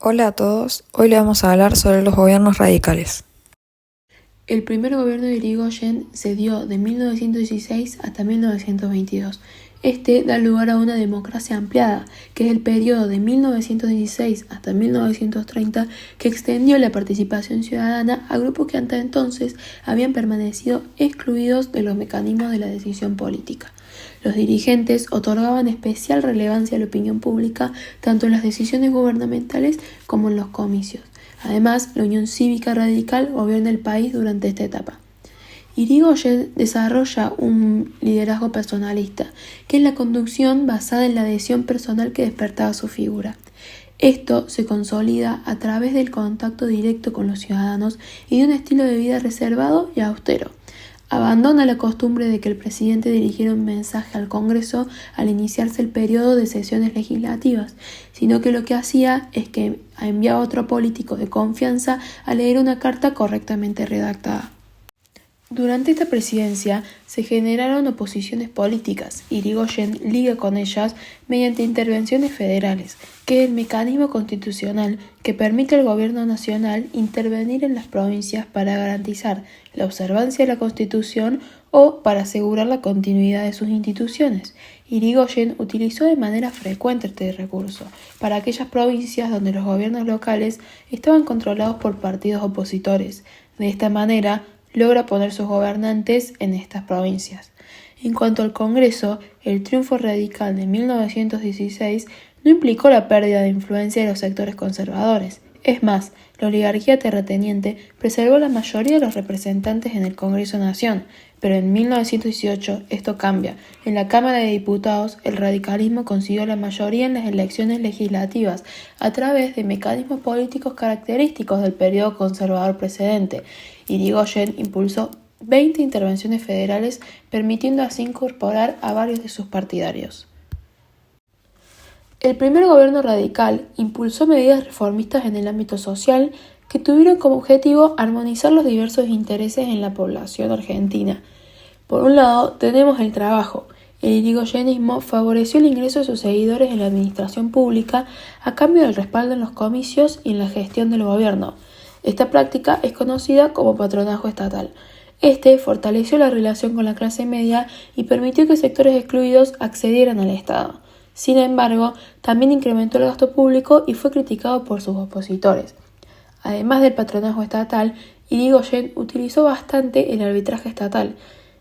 Hola a todos, hoy le vamos a hablar sobre los gobiernos radicales. El primer gobierno de Irigoyen se dio de 1916 hasta 1922. Este da lugar a una democracia ampliada, que es el periodo de 1916 hasta 1930, que extendió la participación ciudadana a grupos que hasta entonces habían permanecido excluidos de los mecanismos de la decisión política. Los dirigentes otorgaban especial relevancia a la opinión pública tanto en las decisiones gubernamentales como en los comicios. Además, la Unión Cívica Radical gobierna el país durante esta etapa. Irigoyen desarrolla un liderazgo personalista, que es la conducción basada en la adhesión personal que despertaba su figura. Esto se consolida a través del contacto directo con los ciudadanos y de un estilo de vida reservado y austero. Abandona la costumbre de que el presidente dirigiera un mensaje al Congreso al iniciarse el periodo de sesiones legislativas, sino que lo que hacía es que enviaba a otro político de confianza a leer una carta correctamente redactada. Durante esta presidencia se generaron oposiciones políticas. Irigoyen liga con ellas mediante intervenciones federales, que es el mecanismo constitucional que permite al gobierno nacional intervenir en las provincias para garantizar la observancia de la Constitución o para asegurar la continuidad de sus instituciones. Irigoyen utilizó de manera frecuente este recurso para aquellas provincias donde los gobiernos locales estaban controlados por partidos opositores. De esta manera, logra poner sus gobernantes en estas provincias. En cuanto al Congreso, el triunfo radical de 1916 no implicó la pérdida de influencia de los sectores conservadores. Es más, la oligarquía terrateniente preservó la mayoría de los representantes en el Congreso-Nación, pero en 1918 esto cambia. En la Cámara de Diputados, el radicalismo consiguió la mayoría en las elecciones legislativas a través de mecanismos políticos característicos del periodo conservador precedente. Irigoyen impulsó 20 intervenciones federales, permitiendo así incorporar a varios de sus partidarios. El primer gobierno radical impulsó medidas reformistas en el ámbito social que tuvieron como objetivo armonizar los diversos intereses en la población argentina. Por un lado, tenemos el trabajo. El irigoyenismo favoreció el ingreso de sus seguidores en la administración pública a cambio del respaldo en los comicios y en la gestión del gobierno. Esta práctica es conocida como patronazgo estatal. Este fortaleció la relación con la clase media y permitió que sectores excluidos accedieran al Estado. Sin embargo, también incrementó el gasto público y fue criticado por sus opositores. Además del patronazgo estatal, Irigoyen utilizó bastante el arbitraje estatal.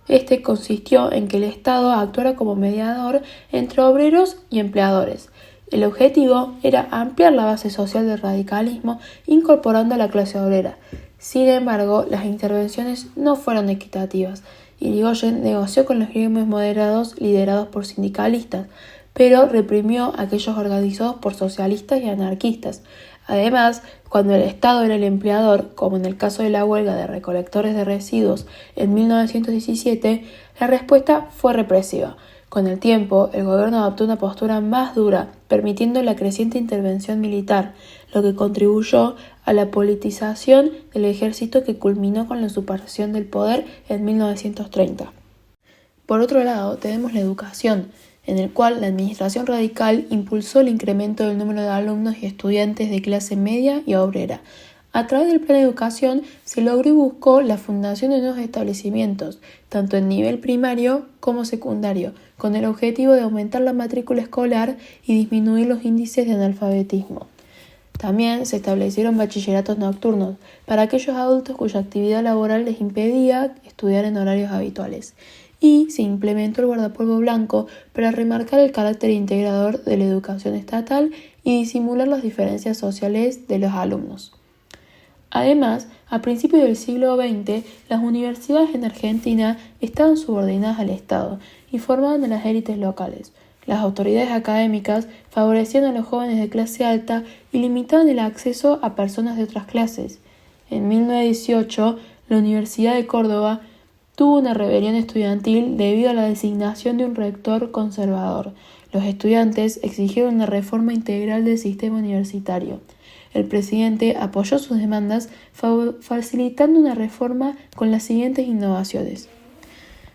Este consistió en que el Estado actuara como mediador entre obreros y empleadores. El objetivo era ampliar la base social del radicalismo incorporando a la clase obrera. Sin embargo, las intervenciones no fueron equitativas. Irigoyen negoció con los gremios moderados liderados por sindicalistas, pero reprimió a aquellos organizados por socialistas y anarquistas. Además, cuando el Estado era el empleador, como en el caso de la huelga de recolectores de residuos en 1917, la respuesta fue represiva. Con el tiempo, el gobierno adoptó una postura más dura, permitiendo la creciente intervención militar, lo que contribuyó a la politización del ejército que culminó con la usurpación del poder en 1930. Por otro lado, tenemos la educación, en el cual la administración radical impulsó el incremento del número de alumnos y estudiantes de clase media y obrera. A través del plan de educación se logró y buscó la fundación de nuevos establecimientos, tanto en nivel primario como secundario, con el objetivo de aumentar la matrícula escolar y disminuir los índices de analfabetismo. También se establecieron bachilleratos nocturnos para aquellos adultos cuya actividad laboral les impedía estudiar en horarios habituales. Y se implementó el guardapolvo blanco para remarcar el carácter integrador de la educación estatal y disimular las diferencias sociales de los alumnos. Además, a principios del siglo XX, las universidades en Argentina estaban subordinadas al Estado y formaban a las élites locales. Las autoridades académicas favorecían a los jóvenes de clase alta y limitaban el acceso a personas de otras clases. En 1918, la Universidad de Córdoba tuvo una rebelión estudiantil debido a la designación de un rector conservador. Los estudiantes exigieron una reforma integral del sistema universitario. El presidente apoyó sus demandas, facilitando una reforma con las siguientes innovaciones.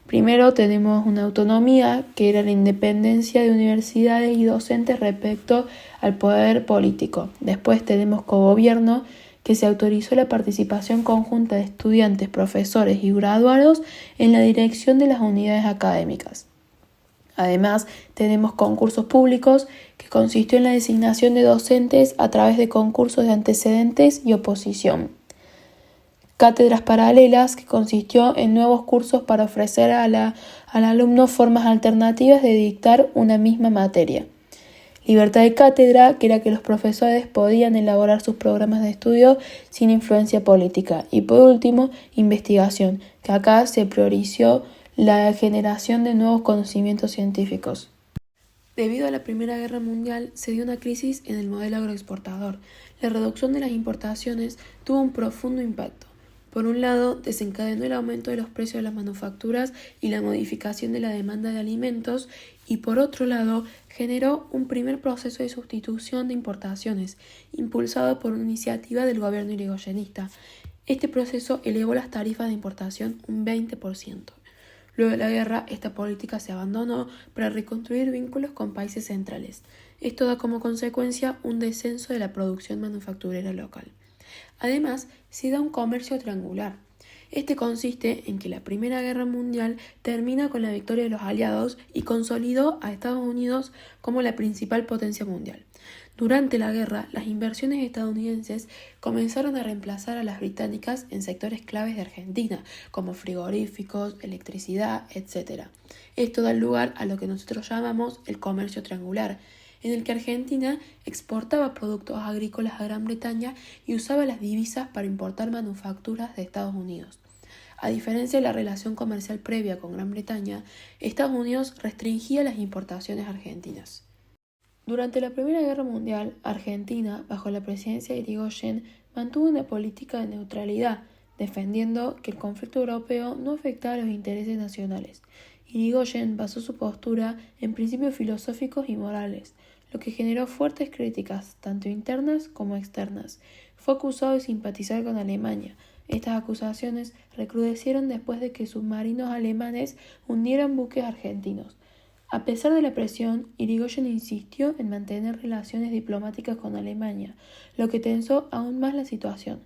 Primero tenemos una autonomía, que era la independencia de universidades y docentes respecto al poder político. Después tenemos cogobierno, que se autorizó la participación conjunta de estudiantes, profesores y graduados en la dirección de las unidades académicas. Además, tenemos concursos públicos, que consistió en la designación de docentes a través de concursos de antecedentes y oposición. Cátedras paralelas, que consistió en nuevos cursos para ofrecer al alumno formas alternativas de dictar una misma materia. Libertad de cátedra, que era que los profesores podían elaborar sus programas de estudio sin influencia política. Y por último, investigación, que acá se priorizó la generación de nuevos conocimientos científicos. Debido a la Primera Guerra Mundial, se dio una crisis en el modelo agroexportador. La reducción de las importaciones tuvo un profundo impacto. Por un lado, desencadenó el aumento de los precios de las manufacturas y la modificación de la demanda de alimentos, y por otro lado, generó un primer proceso de sustitución de importaciones, impulsado por una iniciativa del gobierno irigoyenista. Este proceso elevó las tarifas de importación un 20%. Luego de la guerra, esta política se abandonó para reconstruir vínculos con países centrales. Esto da como consecuencia un descenso de la producción manufacturera local. Además, se da un comercio triangular. Este consiste en que la Primera Guerra Mundial termina con la victoria de los aliados y consolidó a Estados Unidos como la principal potencia mundial. Durante la guerra, las inversiones estadounidenses comenzaron a reemplazar a las británicas en sectores claves de Argentina, como frigoríficos, electricidad, etc. Esto da lugar a lo que nosotros llamamos el comercio triangular, en el que Argentina exportaba productos agrícolas a Gran Bretaña y usaba las divisas para importar manufacturas de Estados Unidos. A diferencia de la relación comercial previa con Gran Bretaña, Estados Unidos restringía las importaciones argentinas. Durante la Primera Guerra Mundial, Argentina, bajo la presidencia de Irigoyen, mantuvo una política de neutralidad, defendiendo que el conflicto europeo no afectaba a los intereses nacionales. Irigoyen basó su postura en principios filosóficos y morales, lo que generó fuertes críticas, tanto internas como externas. Fue acusado de simpatizar con Alemania. Estas acusaciones recrudecieron después de que submarinos alemanes hundieran buques argentinos. A pesar de la presión, Irigoyen insistió en mantener relaciones diplomáticas con Alemania, lo que tensó aún más la situación.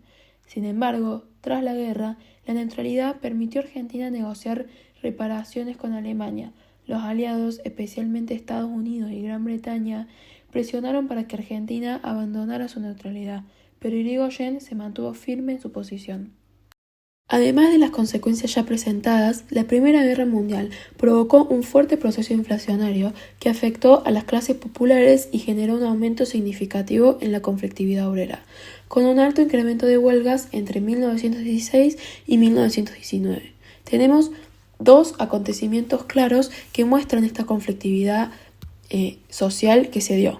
Sin embargo, tras la guerra, la neutralidad permitió a Argentina negociar reparaciones con Alemania. Los aliados, especialmente Estados Unidos y Gran Bretaña, presionaron para que Argentina abandonara su neutralidad, pero Irigoyen se mantuvo firme en su posición. Además de las consecuencias ya presentadas, la Primera Guerra Mundial provocó un fuerte proceso inflacionario que afectó a las clases populares y generó un aumento significativo en la conflictividad obrera, con un alto incremento de huelgas entre 1916 y 1919. Tenemos dos acontecimientos claros que muestran esta conflictividad social que se dio.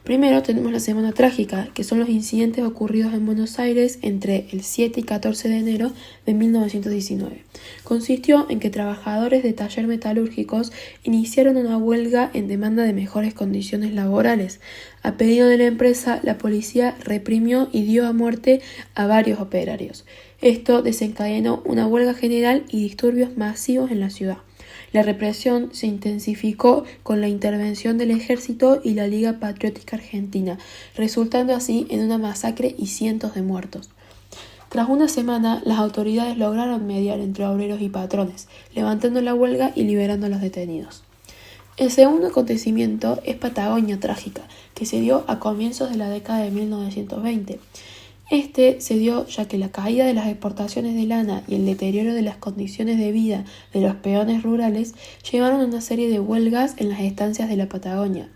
Primero tenemos la Semana Trágica, que son los incidentes ocurridos en Buenos Aires entre el 7 y 14 de enero de 1919. Consistió en que trabajadores de taller metalúrgicos iniciaron una huelga en demanda de mejores condiciones laborales. A pedido de la empresa, la policía reprimió y dio a muerte a varios operarios. Esto desencadenó una huelga general y disturbios masivos en la ciudad. La represión se intensificó con la intervención del ejército y la Liga Patriótica Argentina, resultando así en una masacre y cientos de muertos. Tras una semana, las autoridades lograron mediar entre obreros y patrones, levantando la huelga y liberando a los detenidos. El segundo acontecimiento es Patagonia Trágica, que se dio a comienzos de la década de 1920. Este se dio ya que la caída de las exportaciones de lana y el deterioro de las condiciones de vida de los peones rurales llevaron a una serie de huelgas en las estancias de la Patagonia.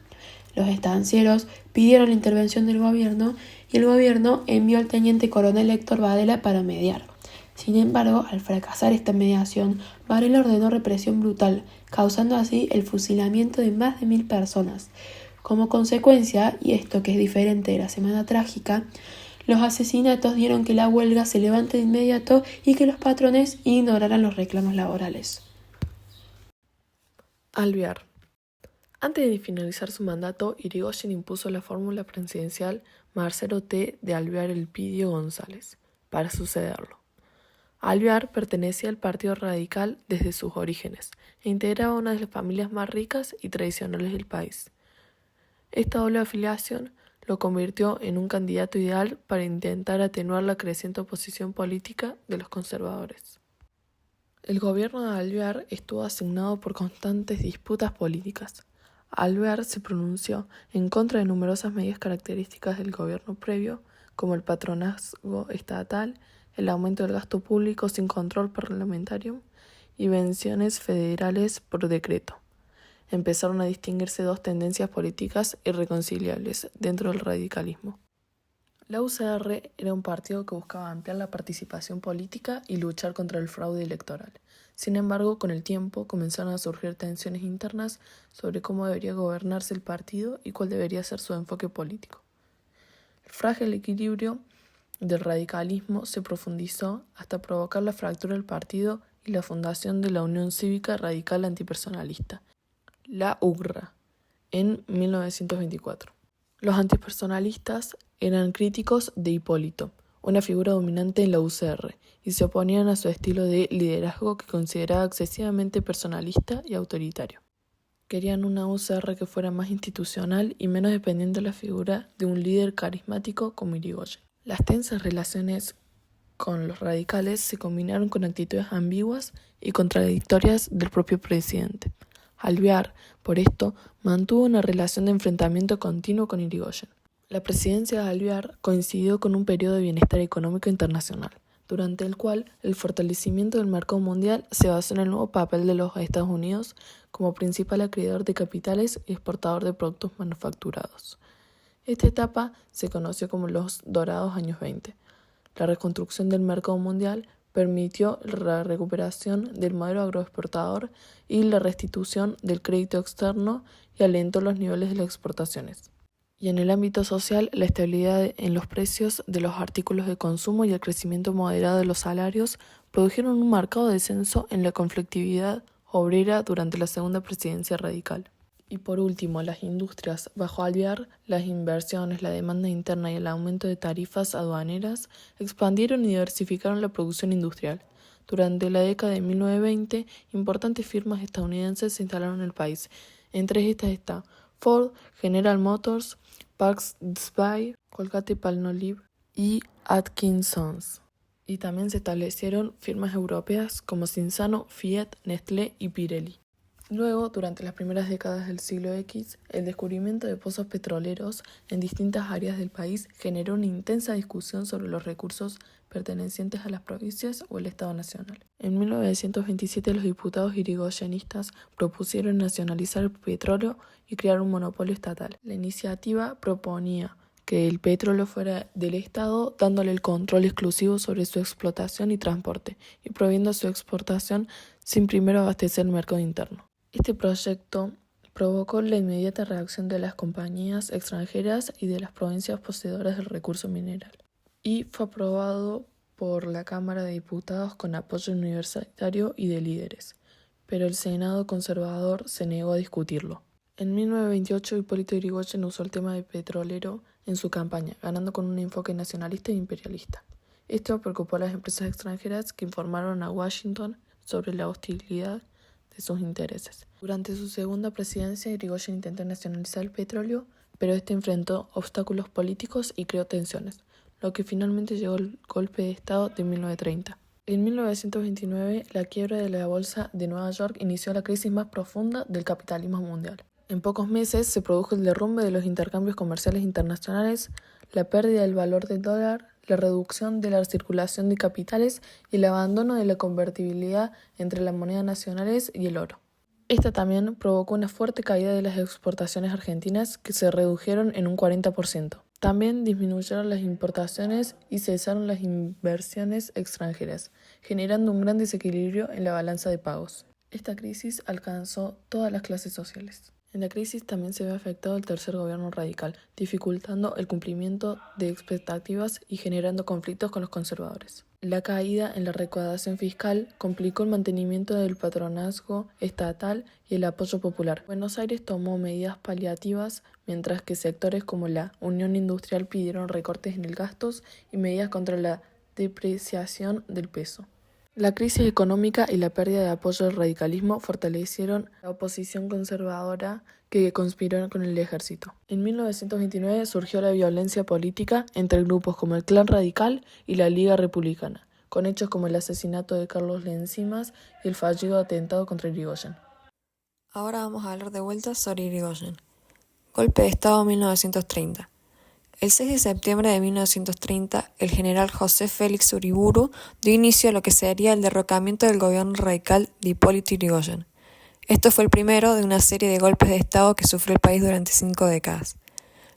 Los estancieros pidieron la intervención del gobierno y el gobierno envió al teniente coronel Héctor Varela para mediar. Sin embargo, al fracasar esta mediación, Varela ordenó represión brutal, causando así el fusilamiento de más de 1000 personas. Como consecuencia, y esto que es diferente de la Semana Trágica, los asesinatos dieron que la huelga se levante de inmediato y que los patrones ignoraran los reclamos laborales. Alvear. Antes de finalizar su mandato, Irigoyen impuso la fórmula presidencial Marcelo T. de Alvear Elpidio González para sucederlo. Alvear pertenecía al Partido Radical desde sus orígenes e integraba una de las familias más ricas y tradicionales del país. Esta doble afiliación lo convirtió en un candidato ideal para intentar atenuar la creciente oposición política de los conservadores. El gobierno de Alvear estuvo asignado por constantes disputas políticas. Alvear se pronunció en contra de numerosas medidas características del gobierno previo, como el patronazgo estatal, el aumento del gasto público sin control parlamentario y invenciones federales por decreto. Empezaron a distinguirse dos tendencias políticas irreconciliables dentro del radicalismo. La UCR era un partido que buscaba ampliar la participación política y luchar contra el fraude electoral. Sin embargo, con el tiempo comenzaron a surgir tensiones internas sobre cómo debería gobernarse el partido y cuál debería ser su enfoque político. El frágil equilibrio del radicalismo se profundizó hasta provocar la fractura del partido y la fundación de la Unión Cívica Radical Antipersonalista, la UCRA, en 1924. Los antipersonalistas eran críticos de Hipólito, una figura dominante en la UCR, y se oponían a su estilo de liderazgo que consideraba excesivamente personalista y autoritario. Querían una UCR que fuera más institucional y menos dependiente de la figura de un líder carismático como Irigoyen. Las tensas relaciones con los radicales se combinaron con actitudes ambiguas y contradictorias del propio presidente. Alvear, por esto, mantuvo una relación de enfrentamiento continuo con Irigoyen. La presidencia de Alvear coincidió con un periodo de bienestar económico internacional, durante el cual el fortalecimiento del mercado mundial se basó en el nuevo papel de los Estados Unidos como principal acreedor de capitales y exportador de productos manufacturados. Esta etapa se conoció como los dorados años 20. La reconstrucción del mercado mundial permitió la recuperación del modelo agroexportador y la restitución del crédito externo y alentó los niveles de las exportaciones. Y en el ámbito social, la estabilidad en los precios de los artículos de consumo y el crecimiento moderado de los salarios produjeron un marcado descenso en la conflictividad obrera durante la segunda presidencia radical. Y por último, las industrias. Bajo Alvear, las inversiones, la demanda interna y el aumento de tarifas aduaneras expandieron y diversificaron la producción industrial. Durante la década de 1920, importantes firmas estadounidenses se instalaron en el país. Entre estas está Ford, General Motors, Parks Spy, Colgate-Palmolive y Atkinsons. Y también se establecieron firmas europeas como Cinzano, Fiat, Nestlé y Pirelli. Luego, durante las primeras décadas del siglo X, el descubrimiento de pozos petroleros en distintas áreas del país generó una intensa discusión sobre los recursos pertenecientes a las provincias o el Estado Nacional. En 1927, los diputados irigoyenistas propusieron nacionalizar el petróleo y crear un monopolio estatal. La iniciativa proponía que el petróleo fuera del Estado, dándole el control exclusivo sobre su explotación y transporte, y prohibiendo su exportación sin primero abastecer el mercado interno. Este proyecto provocó la inmediata reacción de las compañías extranjeras y de las provincias poseedoras del recurso mineral, y fue aprobado por la Cámara de Diputados con apoyo universitario y de líderes, pero el Senado conservador se negó a discutirlo. En 1928, Hipólito Yrigoyen usó el tema de petrolero en su campaña, ganando con un enfoque nacionalista e imperialista. Esto preocupó a las empresas extranjeras que informaron a Washington sobre la hostilidad de sus intereses. Durante su segunda presidencia, Yrigoyen intentó nacionalizar el petróleo, pero este enfrentó obstáculos políticos y creó tensiones, lo que finalmente llegó al golpe de Estado de 1930. En 1929, la quiebra de la Bolsa de Nueva York inició la crisis más profunda del capitalismo mundial. En pocos meses se produjo el derrumbe de los intercambios comerciales internacionales, la pérdida del valor del dólar, la reducción de la circulación de capitales y el abandono de la convertibilidad entre las monedas nacionales y el oro. Esta también provocó una fuerte caída de las exportaciones argentinas, que se redujeron en un 40%. También disminuyeron las importaciones y cesaron las inversiones extranjeras, generando un gran desequilibrio en la balanza de pagos. Esta crisis alcanzó todas las clases sociales. En la crisis también se ve afectado el tercer gobierno radical, dificultando el cumplimiento de expectativas y generando conflictos con los conservadores. La caída en la recaudación fiscal complicó el mantenimiento del patronazgo estatal y el apoyo popular. Buenos Aires tomó medidas paliativas, mientras que sectores como la Unión Industrial pidieron recortes en el gastos y medidas contra la depreciación del peso. La crisis económica y la pérdida de apoyo del radicalismo fortalecieron la oposición conservadora que conspiró con el ejército. En 1929 surgió la violencia política entre grupos como el Clan Radical y la Liga Republicana, con hechos como el asesinato de Carlos Lencinas y el fallido atentado contra Irigoyen. Ahora vamos a hablar de vuelta sobre Irigoyen. Golpe de Estado 1930. El 6 de septiembre de 1930, el general José Félix Uriburu dio inicio a lo que sería el derrocamiento del gobierno radical de Hipólito Yrigoyen. Esto fue el primero de una serie de golpes de Estado que sufrió el país durante 5 décadas.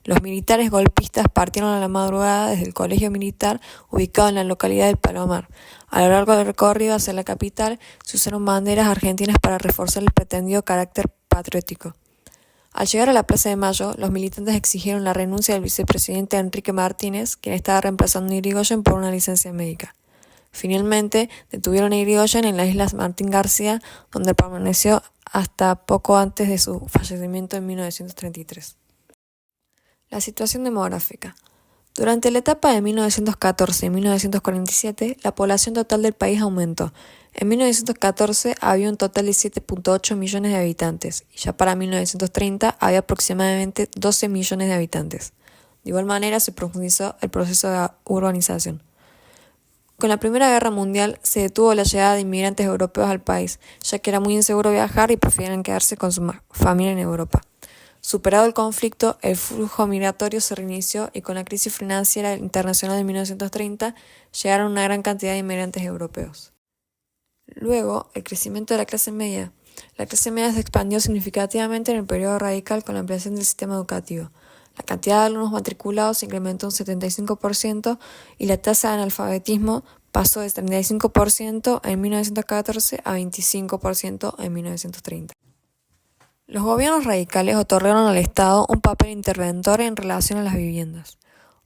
Los militares golpistas partieron a la madrugada desde el colegio militar ubicado en la localidad del Palomar. A lo largo del recorrido hacia la capital se usaron banderas argentinas para reforzar el pretendido carácter patriótico. Al llegar a la Plaza de Mayo, los militantes exigieron la renuncia del vicepresidente Enrique Martínez, quien estaba reemplazando a Irigoyen por una licencia médica. Finalmente, detuvieron a Irigoyen en las Islas Martín García, donde permaneció hasta poco antes de su fallecimiento en 1933. La situación demográfica. Durante la etapa de 1914 y 1947, la población total del país aumentó. En 1914 había un total de 7.8 millones de habitantes y ya para 1930 había aproximadamente 12 millones de habitantes. De igual manera se profundizó el proceso de urbanización. Con la Primera Guerra Mundial se detuvo la llegada de inmigrantes europeos al país, ya que era muy inseguro viajar y preferían quedarse con su familia en Europa. Superado el conflicto, el flujo migratorio se reinició y con la crisis financiera internacional de 1930 llegaron una gran cantidad de inmigrantes europeos. Luego, el crecimiento de la clase media. La clase media se expandió significativamente en el periodo radical con la ampliación del sistema educativo. La cantidad de alumnos matriculados se incrementó un 75% y la tasa de analfabetismo pasó de 35% en 1914 a 25% en 1930. Los gobiernos radicales otorgaron al Estado un papel interventor en relación a las viviendas.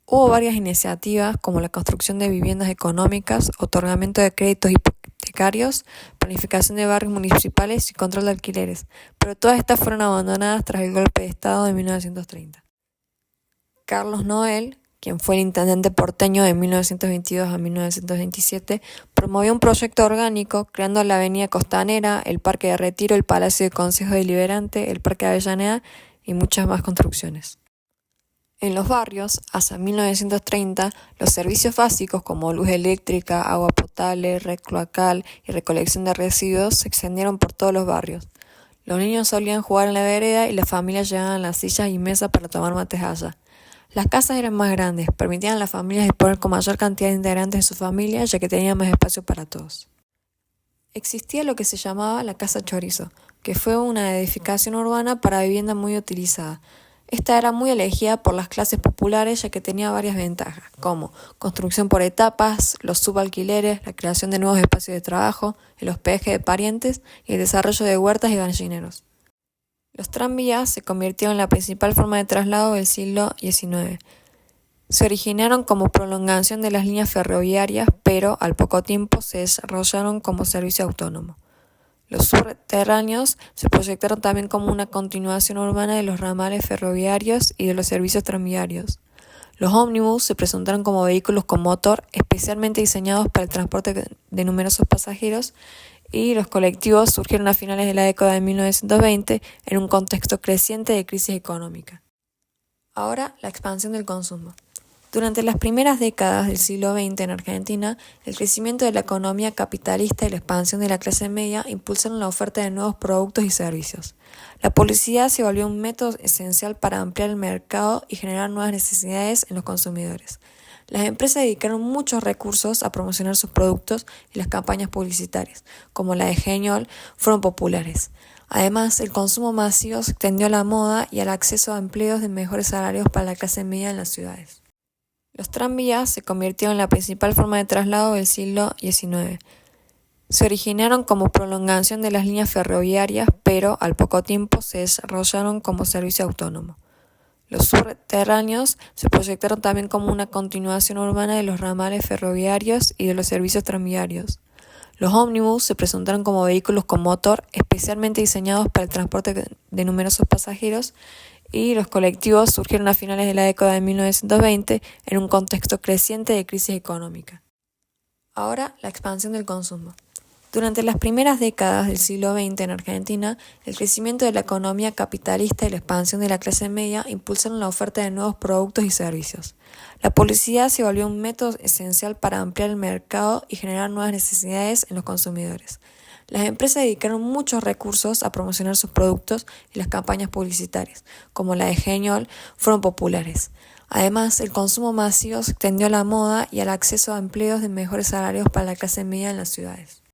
Hubo varias iniciativas como la construcción de viviendas económicas, otorgamiento de créditos hipotecarios, planificación de barrios municipales y control de alquileres, pero todas estas fueron abandonadas tras el golpe de Estado de 1930. Carlos Noel, quien fue el intendente porteño de 1922 a 1927, promovió un proyecto orgánico creando la Avenida Costanera, el Parque de Retiro, el Palacio de Consejo Deliberante, el Parque de Avellaneda y muchas más construcciones. En los barrios, hasta 1930, los servicios básicos como luz eléctrica, agua potable, red cloacal y recolección de residuos se extendieron por todos los barrios. Los niños solían jugar en la vereda y las familias llevaban las sillas y mesas para tomar mates allá. Las casas eran más grandes, permitían a las familias disponer con mayor cantidad de integrantes de su familia, ya que tenían más espacio para todos. Existía lo que se llamaba la Casa Chorizo, que fue una edificación urbana para vivienda muy utilizada. Esta era muy elegida por las clases populares, ya que tenía varias ventajas, como construcción por etapas, los subalquileres, la creación de nuevos espacios de trabajo, el hospedaje de parientes y el desarrollo de huertas y gallineros. Los tranvías se convirtieron en la principal forma de traslado del siglo XIX. Se originaron como prolongación de las líneas ferroviarias, pero al poco tiempo se desarrollaron como servicio autónomo. Los subterráneos se proyectaron también como una continuación urbana de los ramales ferroviarios y de los servicios tranviarios. Los ómnibus se presentaron como vehículos con motor especialmente diseñados para el transporte de numerosos pasajeros, y los colectivos surgieron a finales de la década de 1920 en un contexto creciente de crisis económica. Ahora, la expansión del consumo. Durante las primeras décadas del siglo XX en Argentina, el crecimiento de la economía capitalista y la expansión de la clase media impulsaron la oferta de nuevos productos y servicios. La publicidad se volvió un método esencial para ampliar el mercado y generar nuevas necesidades en los consumidores. Las empresas dedicaron muchos recursos a promocionar sus productos y las campañas publicitarias, como la de Geniol, fueron populares. Además, el consumo masivo se extendió a la moda y al acceso a empleos de mejores salarios para la clase media en las ciudades. Los tranvías se convirtieron en la principal forma de traslado del siglo XIX. Se originaron como prolongación de las líneas ferroviarias, pero al poco tiempo se desarrollaron como servicio autónomo. Los subterráneos se proyectaron también como una continuación urbana de los ramales ferroviarios y de los servicios tranviarios. Los ómnibus se presentaron como vehículos con motor especialmente diseñados para el transporte de numerosos pasajeros, y los colectivos surgieron a finales de la década de 1920 en un contexto creciente de crisis económica. Ahora, la expansión del consumo. Durante las primeras décadas del siglo XX en Argentina, el crecimiento de la economía capitalista y la expansión de la clase media impulsaron la oferta de nuevos productos y servicios. La publicidad se volvió un método esencial para ampliar el mercado y generar nuevas necesidades en los consumidores. Las empresas dedicaron muchos recursos a promocionar sus productos y las campañas publicitarias, como la de Geniol, fueron populares. Además, el consumo masivo se extendió a la moda y al acceso a empleos de mejores salarios para la clase media en las ciudades.